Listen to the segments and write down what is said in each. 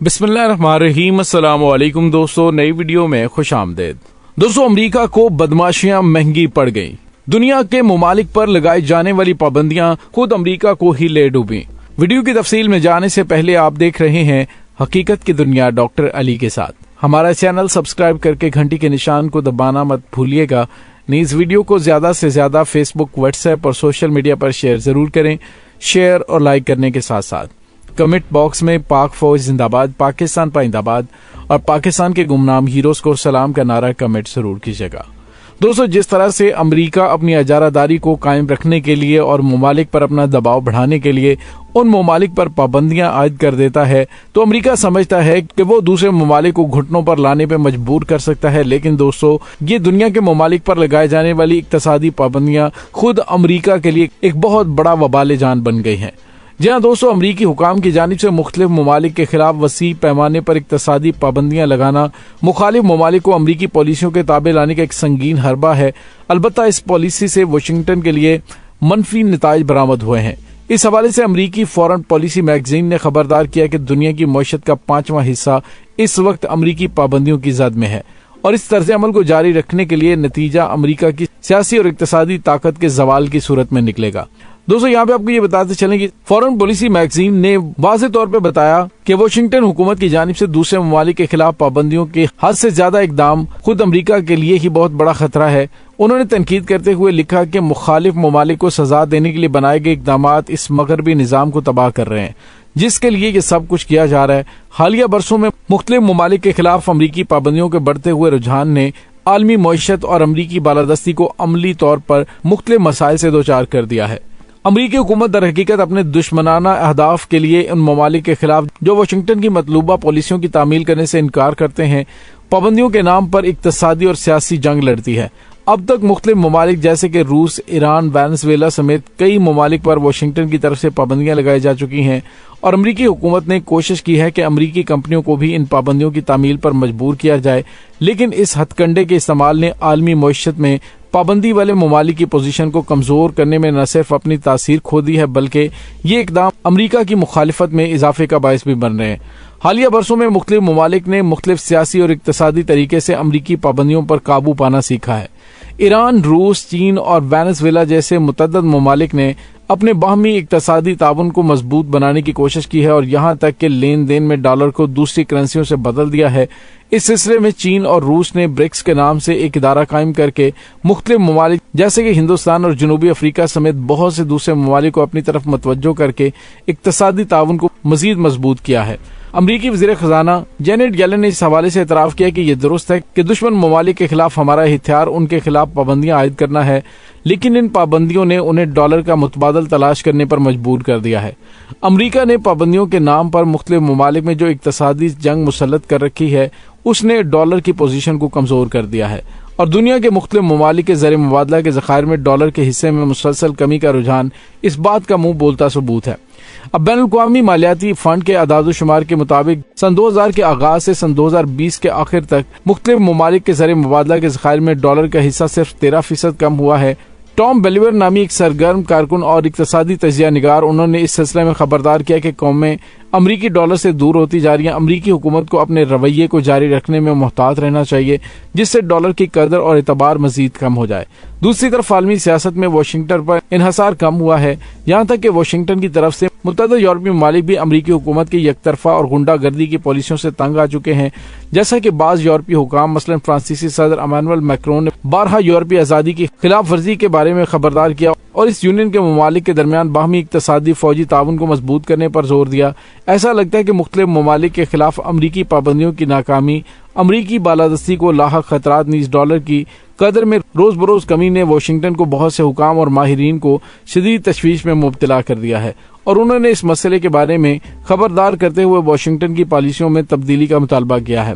बिस्मिल्लाहिर्रहमानिर्रहीम। अस्सलाम वालेकुम दोस्तों, नई वीडियो में खुश आमदेद। दोस्तों, अमेरिका को बदमाशियां महंगी पड़ गई। दुनिया के ममालिक पर लगाई जाने वाली पाबंदियां खुद अमेरिका को ही ले डूबी। वीडियो की तफसील में जाने से पहले आप देख रहे हैं हकीकत की दुनिया डॉक्टर अली के साथ। हमारा चैनल सब्सक्राइब करके घंटी के निशान को दबाना मत भूलिएगा। इस वीडियो को ज्यादा से ज्यादा फेसबुक, व्हाट्सएप और सोशल मीडिया पर शेयर जरूर करें। शेयर और लाइक करने के साथ साथ कमेंट बॉक्स में पाक फौज जिंदाबाद, पाकिस्तान पाइंदाबाद और पाकिस्तान के गुमनाम हीरोज को सलाम का नारा कमेंट जरूर कीजिएगा। दोस्तों, जिस तरह से अमेरिका अपनी इजारादारी को कायम रखने के लिए और ममालिक पर अपना दबाव बढ़ाने के लिए उन ममालिक पर पाबंदियां आयद कर देता है, तो अमेरिका समझता है कि वो दूसरे ममालिक को घुटनों पर लाने पर मजबूर कर सकता है। लेकिन दोस्तों, ये दुनिया के ममालिक पर लगाए जाने वाली इक्तसादी पाबंदियां खुद अमेरिका के लिए एक बहुत बड़ा वबाल जान बन गई हैं। जी हाँ दोस्तों, अमरीकी हुकाम की जानिब से मुख्तलिफ ममालिक के खिलाफ वसी पैमाने पर इक्तसादी पाबंदियां लगाना मुखालिफ ममालिक को अमरीकी पॉलिसियों के ताबे लाने का एक संगीन हरबा है। अलबत्ता इस पॉलिसी से वाशिंगटन के लिए मनफी नताइज बरामद हुए हैं। इस हवाले से अमरीकी फॉरेन पॉलिसी मैगजीन ने खबरदार किया कि दुनिया की मईशत का 5वां हिस्सा इस वक्त अमरीकी पाबंदियों की जद में है और इस तर्ज अमल को जारी रखने के लिए नतीजा अमरीका की सियासी और इक्तसादी ताकत के जवाल की सूरत में निकलेगा। दोस्तों, यहाँ पे आपको ये बताते चलें कि फॉरेन पॉलिसी मैगजीन ने वाज़ेह तौर पे बताया कि वाशिंगटन हुकूमत की जानिब से दूसरे ममालिक के खिलाफ पाबंदियों के हद से ज्यादा इकदाम खुद अमेरिका के लिए ही बहुत बड़ा खतरा है। उन्होंने तनकीद करते हुए लिखा कि मुखालिफ ममालिक को सजा देने के लिए बनाए गए इकदामात इस मगरबी निजाम को तबाह कर रहे हैं, जिसके लिए ये सब कुछ किया जा रहा है। हालिया बरसों में मुख्तलिफ ममालिक के खिलाफ अमरीकी पाबंदियों के बढ़ते हुए रुझान ने आलमी मईशत और अमरीकी बालादस्ती को अमली तौर पर मुख्तलिफ मसाइल से दो चार कर दिया है। अमरीकी हुकूमत दर हकीकत अपने दुश्मनाना अहदाफ के लिए उन ममालिक के खिलाफ जो वाशिंगटन की मतलूबा पॉलिसियों की तामील करने से इनकार करते हैं, पाबंदियों के नाम पर इक्तसादी और सियासी जंग लड़ती है। अब तक मुख्तलिफ ममालिक जैसे कि रूस, ईरान, वेनेजुएला समेत कई ममालिक पर वाशिंगटन की तरफ से पाबंदियां लगाई जा चुकी हैं और अमरीकी हुकूमत ने कोशिश की है कि अमरीकी कंपनियों को भी इन पाबंदियों की तामील पर मजबूर किया जाए। लेकिन इस हथकंडे के इस्तेमाल ने आलमी मईशत में पाबंदी वाले ममालिक की पोजीशन को कमजोर करने में न सिर्फ अपनी तासीर खो दी है, बल्कि ये इकदाम अमरीका की मुखालिफत में इजाफे का बायस भी बन रहे हैं। हालिया बरसों में मुख्तलिफ ममालिक ने मुख्तलिफ सियासी और इक्तसादी तरीके से अमरीकी पाबंदियों पर काबू पाना सीखा है। ईरान, रूस, चीन और वेनेजुएला जैसे मुतअद्दिद ममालिक ने अपने बाहमी इक्तसादी ताउन को मजबूत बनाने की कोशिश की है और यहाँ तक कि लेन देन में डॉलर को दूसरी करेंसियों से बदल दिया है। इस सिलसिले में चीन और रूस ने ब्रिक्स के नाम से एक इदारा कायम करके मुख्तलिफ ममालिक जैसे कि हिंदुस्तान और जनूबी अफ्रीका समेत बहुत से दूसरे ममालिक को अपनी तरफ मुतवज्जो करके इक्तसादी ताउन को मजीद मजबूत किया है। अमरीकी वज़ीर खजाना जेनेट येलन ने इस हवाले से एतराफ किया कि यह दुरुस्त है कि दुश्मन ममालिक के खिलाफ हमारा हथियार उनके खिलाफ पाबंदियां आयद करना है, लेकिन इन पाबंदियों ने उन्हें डॉलर का मुतबादल तलाश करने पर मजबूर कर दिया है। अमरीका ने पाबंदियों के नाम पर मुख्तलिफ ममालिक में जो इक्तसादी जंग मुसल्लत कर रखी है, उसने डॉलर की पोजीशन को कमजोर कर दिया है और दुनिया के मुख्तलिफ ममालिक के ज़र मुबादला के ज़खायर में डॉलर के हिस्से में मुसलसल कमी का रुझान इस बात का मुंह बोलता सबूत है। अब बैनुल-अक़वामी मालियाती फंड के अदाद-ओ-शुमार के मुताबिक सन 2000 के आगाज से सन 2020 के आखिर तक मुख्तलिफ ममालिक के ज़र मुबादला के ज़खायर में डॉलर का हिस्सा सिर्फ 13% कम हुआ है। टॉम बेलिवर नामी एक सरगर्म कारकुन और इक्तसादी तजिया निगार, उन्होंने इस सिलसिले में खबरदार किया कि कौमें अमरीकी डॉलर से दूर होती जा रही हैं। अमरीकी हुकूमत को अपने रवैये को जारी रखने में मुहतात रहना चाहिए, जिससे डॉलर की कदर और एतबार मजीद कम हो जाए। दूसरी तरफ आलमी सियासत में वाशिंगटन पर इन्हसार कम हुआ है, यहाँ तक कि वाशिंगटन की तरफ से मुतअद्दिद यूरोपीय ममालिक भी अमरीकी हुकूमत की यकतरफा और गुंडागर्दी की पॉलिसियों से तंग आ चुके हैं। जैसा कि बाज़ यूरोपीय हुकाम मसलन फ्रांसीसी सदर इमैनुअल मैक्रोन ने बारहा यूरोपीय आज़ादी की खिलाफ वर्जी के बारे में खबरदार किया और इस यूनियन के ममालिक के दरमियान बाहमी इक्तसादी फौजी ताउन को मजबूत करने पर जोर दिया। ऐसा लगता है कि मुख्तलिफ ममालिक के खिलाफ अमरीकी पाबंदियों की नाकामी अमरीकी बालादस्ती को लाहक खतरात नीज डॉलर की कदर में रोज बरोज कमी ने वाशिंगटन को बहुत से हुकाम और माहिरीन को शदीद तशवीश में मुब्तला कर दिया है और उन्होंने इस मसले के बारे में खबरदार करते हुए वाशिंगटन की पॉलिसियों में तब्दीली का मुतालबा किया है।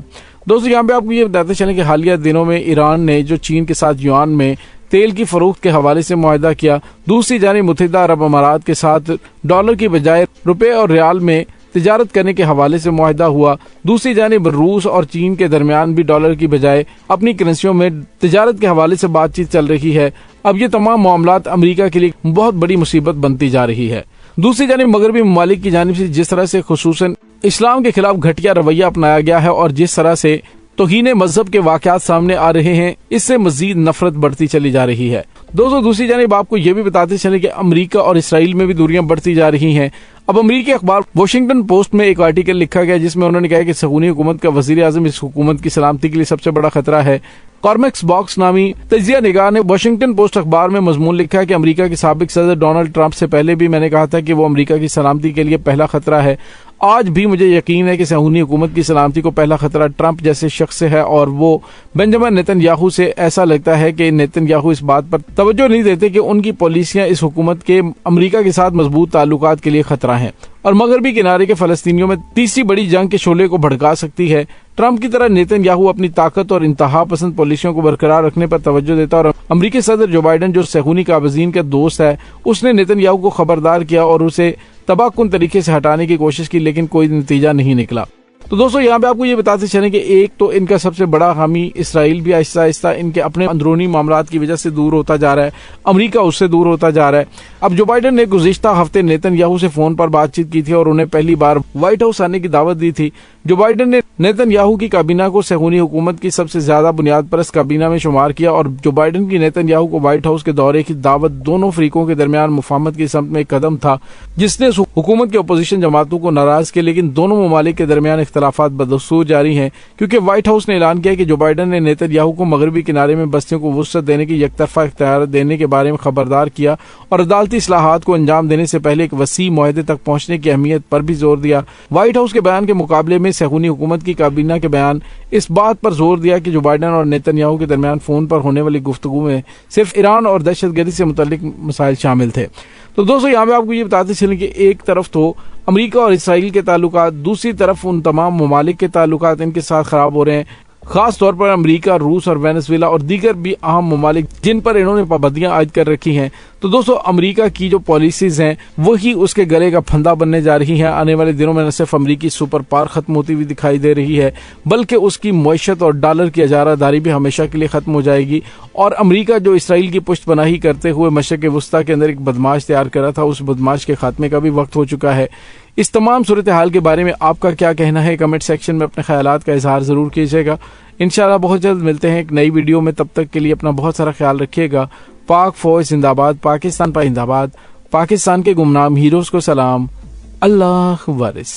दोस्तों, यहाँ पे आपको ये बताते चलें कि हालिया दिनों में ईरान ने जो चीन के साथ युआन में तेल की फरोख्त के हवाले से मुआहदा किया, दूसरी जानिब मुत्तहिदा अरब अमारात के साथ डॉलर की बजाय रुपए और रियाल में تجارت کرنے کے حوالے سے معاہدہ ہوا۔ دوسری جانب روس اور چین کے درمیان بھی ڈالر کی بجائے اپنی کرنسیوں میں تجارت کے حوالے سے بات چیت چل رہی ہے۔ اب یہ تمام معاملات امریکہ کے لیے بہت بڑی مصیبت بنتی جا رہی ہے۔ دوسری جانب مغربی ممالک کی جانب سے جس طرح سے خصوصاً اسلام کے خلاف گھٹیا رویہ اپنایا گیا ہے اور جس طرح سے توہین مذہب کے واقعات سامنے آ رہے ہیں، اس سے مزید نفرت بڑھتی چلی جا رہی ہے۔ دوسری جانب آپ کو یہ بھی بتاتے چلیں کہ امریکہ اور اسرائیل میں بھی دوریاں بڑھتی جا رہی ہیں۔ اب امریکی اخبار واشنگٹن پوسٹ میں ایک آرٹیکل لکھا گیا جس میں انہوں نے کہا کہ صہیونی حکومت کا وزیر اعظم اس حکومت کی سلامتی کے لیے سب سے بڑا خطرہ ہے۔ کارمیکس باکس نامی تجزیہ نگار نے واشنگٹن پوسٹ اخبار میں مضمون لکھا کہ امریکہ کے سابق صدر ڈونلڈ ٹرمپ سے پہلے بھی میں نے کہا تھا کہ وہ امریکہ کی سلامتی کے لیے پہلا خطرہ ہے۔ آج بھی مجھے یقین ہے کہ صہیونی حکومت کی سلامتی کو پہلا خطرہ ٹرمپ جیسے شخص سے ہے، اور وہ بنجامن نیتن یاہو سے ایسا لگتا ہے کہ نیتن یاہو اس بات پر توجہ نہیں دیتے کہ ان کی پالیسیاں اس حکومت کے امریکہ کے ساتھ مضبوط تعلقات کے لیے خطرہ ہیں اور مغربی کنارے کے فلسطینیوں میں تیسری بڑی جنگ کے شعلے کو بھڑکا سکتی ہے۔ ٹرمپ کی طرح نیتن یاہو اپنی طاقت اور انتہا پسند پالیسیوں کو برقرار رکھنے پر توجہ دیتا اور امریکی صدر جو بائیڈن جو صہیونی قابضین کا دوست ہے، اس نے نیتن یاہو کو خبردار کیا اور اسے تباہ کن طریقے سے ہٹانے کی کوشش کی، لیکن کوئی نتیجہ نہیں نکلا۔ تو دوستو یہاں پہ آپ کو یہ بتاتے چلیں کہ ایک تو ان کا سب سے بڑا حامی اسرائیل بھی آہستہ آہستہ ان کے اپنے اندرونی معاملات کی وجہ سے دور ہوتا جا رہا ہے، امریکہ اس سے دور ہوتا جا رہا ہے۔ اب جو بائیڈن نے گزشتہ ہفتے نیتن یاہو سے فون پر بات چیت کی تھی اور انہیں پہلی بار وائٹ ہاؤس آنے کی دعوت دی تھی۔ جو بائیڈن نے نیتن یاہو کی کابینہ کو صہیونی حکومت کی سب سے زیادہ بنیاد پرست کابینہ میں شمار کیا، اور جو بائیڈن کی نیتن یاہو کو وائٹ ہاؤس کے دورے کی دعوت دونوں فریقوں کے درمیان مفاہمت کی سمت میں ایک قدم تھا جس نے حکومت کی اپوزیشن جماعتوں کو ناراض کیا، لیکن دونوں ممالک کے درمیان اختلافات بدستور جاری ہیں کیونکہ وائٹ ہاؤس نے اعلان کیا کہ جو بائیڈن نے نیتن یاہو کو مغربی کنارے میں بستیوں کو وسعت دینے کی یک طرفہ اختیار دینے کے بارے میں خبردار کیا اور عدالتی اصلاحات کو انجام دینے سے پہلے ایک وسیع معاہدے تک پہنچنے کی اہمیت پر بھی زور دیا۔ وائٹ ہاؤس کے بیان کے مقابلے میں صہیونی حکومت کی کابینہ کے بیان اس بات پر زور دیا کہ جو بائیڈن اور نیتن یاہو کے درمیان فون پر ہونے والی گفتگو میں صرف ایران اور دہشت گردی سے متعلق مسائل شامل تھے۔ تو دوستو یہاں پہ آپ کو یہ بتاتے چلیں کہ ایک طرف تو امریکہ اور اسرائیل کے تعلقات، دوسری طرف ان تمام ممالک کے تعلقات ان کے ساتھ خراب ہو رہے ہیں، خاص طور پر امریکہ، روس اور وینزویلا اور دیگر بھی اہم ممالک جن پر انہوں نے پابندیاں عائد کر رکھی ہیں۔ تو دوستو امریکہ کی جو پالیسیز ہیں وہی اس کے گلے کا پھندا بننے جا رہی ہیں۔ آنے والے دنوں میں نہ صرف امریکی سپر پاور ختم ہوتی ہوئی دکھائی دے رہی ہے بلکہ اس کی معیشت اور ڈالر کی اجارہ داری بھی ہمیشہ کے لیے ختم ہو جائے گی، اور امریکہ جو اسرائیل کی پشت پناہی کرتے ہوئے مشرق وسطیٰ کے اندر ایک بدماش تیار کرا تھا، اس بدماش کے خاتمے کا بھی وقت ہو چکا ہے۔ اس تمام صورتحال کے بارے میں آپ کا کیا کہنا ہے؟ کمنٹ سیکشن میں اپنے خیالات کا اظہار ضرور کیجیے گا۔ انشاءاللہ بہت جلد ملتے ہیں ایک نئی ویڈیو میں، تب تک کے لیے اپنا بہت سارا خیال رکھیے گا۔ پاک فوج زندہ باد، پاکستان پائندہ باد، پاکستان کے گمنام ہیروز کو سلام، اللہ وارث۔